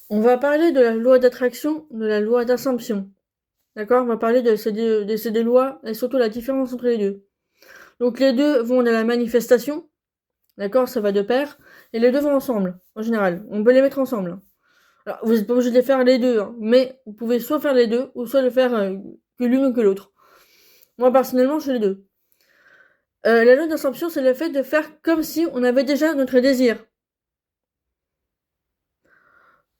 On va parler de la loi d'attraction, de la loi d'assomption. D'accord? On va parler de ces deux lois et surtout la différence entre les deux. Donc les deux vont de la manifestation, d'accord? Ça va de pair. Et les deux vont ensemble, en général. On peut les mettre ensemble. Alors, vous n'êtes pas obligé de les faire les deux, hein, mais vous pouvez soit faire les deux, ou soit le faire que l'une ou que l'autre. Moi, personnellement, je fais les deux. La loi d'assomption, c'est le fait de faire comme si on avait déjà notre désir.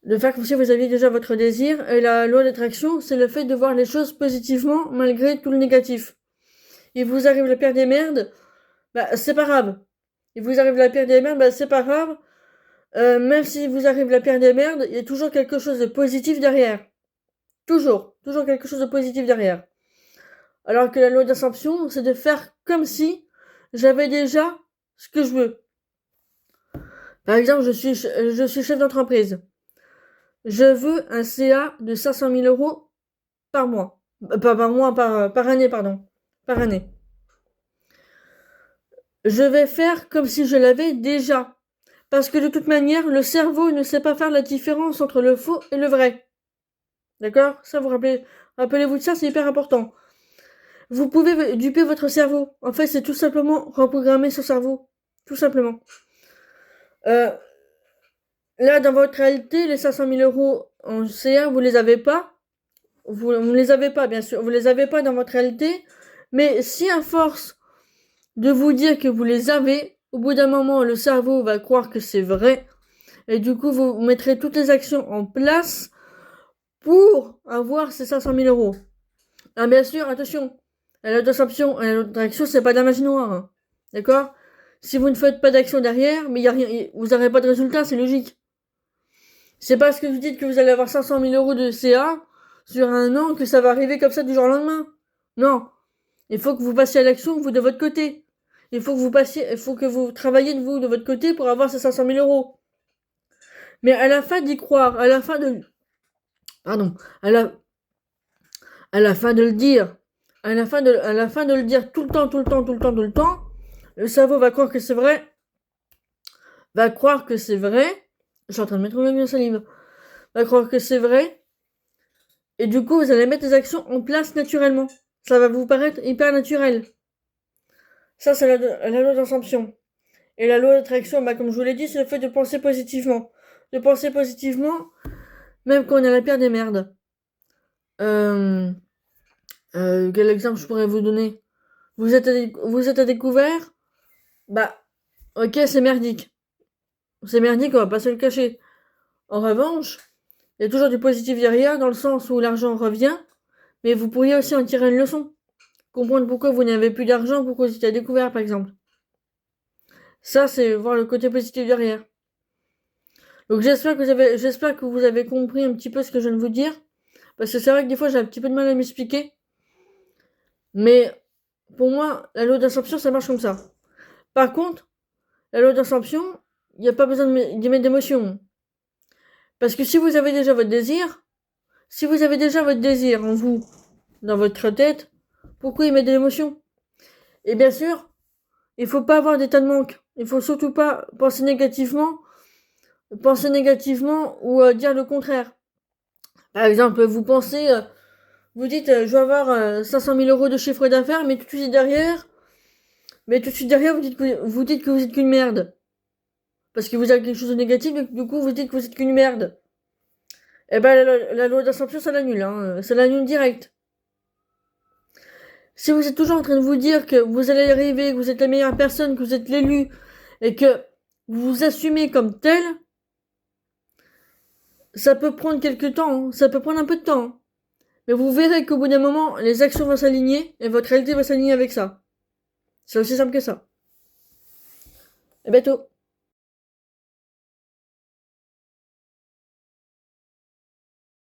De faire comme si vous aviez déjà votre désir. Et la loi d'attraction, c'est le fait de voir les choses positivement malgré tout le négatif. Il vous arrive la pire des merdes, bah c'est pas grave. Il vous arrive la pire des merdes, bah c'est pas grave. Même si vous arrive la pire des merdes, il y a toujours quelque chose de positif derrière. Toujours quelque chose de positif derrière. Alors que la loi d'assomption, c'est de faire comme si j'avais déjà ce que je veux. Par exemple, je suis chef d'entreprise. Je veux un CA de 500 000 euros par mois. Pas par mois, par année, pardon. Par année. Je vais faire comme si je l'avais déjà. Parce que de toute manière, le cerveau ne sait pas faire la différence entre le faux et le vrai. D'accord? Ça, rappelez-vous de ça, c'est hyper important. Vous pouvez duper votre cerveau. En fait, c'est tout simplement reprogrammer son cerveau. Tout simplement. Euh, Là, dans votre réalité, les 500 000 euros en CA, vous les avez pas. Vous ne les avez pas, bien sûr. Vous les avez pas dans votre réalité. Mais si à force de vous dire que vous les avez, au bout d'un moment, le cerveau va croire que c'est vrai. Et du coup, vous mettrez toutes les actions en place pour avoir ces 500 000 euros. Ah, bien sûr, attention. La option et l'autre action, c'est pas de la magie noire. Hein. D'accord? Si vous ne faites pas d'action derrière, mais y a rien, vous n'aurez pas de résultat, c'est logique. C'est parce que vous dites que vous allez avoir 500 000 euros de CA sur un an que ça va arriver comme ça du jour au lendemain. Non. Il faut que vous passiez à l'action, vous, de votre côté. Il faut que vous travailliez de vous, de votre côté, pour avoir ces 500 000 euros. Mais à la fin d'y croire, pardon, à la fin de le dire, à la fin de le dire tout le temps, le cerveau va croire que c'est vrai, va croire que c'est vrai, je suis en train de mettre ma salive, va croire que c'est vrai, et du coup, vous allez mettre des actions en place naturellement. Ça va vous paraître hyper naturel. Ça, c'est la loi d'assomption. Et la loi d'attraction, bah, comme je vous l'ai dit, c'est le fait de penser positivement. De penser positivement, même quand on est à la pire des merdes. Euh, quel exemple je pourrais vous donner? Vous êtes à découvert? Bah, ok, c'est merdique. C'est merdique, on va pas se le cacher. En revanche, il y a toujours du positif derrière, dans le sens où l'argent revient, mais vous pourriez aussi en tirer une leçon. Comprendre pourquoi vous n'avez plus d'argent, pourquoi vous étiez à découvert, par exemple. Ça, c'est voir le côté positif derrière. Donc j'espère que vous avez compris un petit peu ce que je viens de vous dire. Parce que c'est vrai que des fois, j'ai un petit peu de mal à m'expliquer. Mais, pour moi, la loi d'assomption, ça marche comme ça. Par contre, la loi d'assomption, il n'y a pas besoin d'y mettre d'émotion. Parce que si vous avez déjà votre désir, si vous avez déjà votre désir en vous, dans votre tête, pourquoi y mettre de l'émotion? Et bien sûr, il faut pas avoir d'état de manque. Il faut surtout pas penser négativement ou dire le contraire. Par exemple, vous dites, je vais avoir 500 000 euros de chiffre d'affaires, mais tout de suite derrière, vous dites que vous êtes qu'une merde. Parce que vous avez quelque chose de négatif, donc du coup, vous dites que vous êtes qu'une merde. Eh ben, la loi d'assomption, ça l'annule, hein. Ça l'annule direct. Si vous êtes toujours en train de vous dire que vous allez y arriver, que vous êtes la meilleure personne, que vous êtes l'élu, et que vous vous assumez comme tel, ça peut prendre quelques temps, hein. Ça peut prendre un peu de temps. Hein. Mais vous verrez qu'au bout d'un moment, les actions vont s'aligner, et votre réalité va s'aligner avec ça. C'est aussi simple que ça. À bientôt.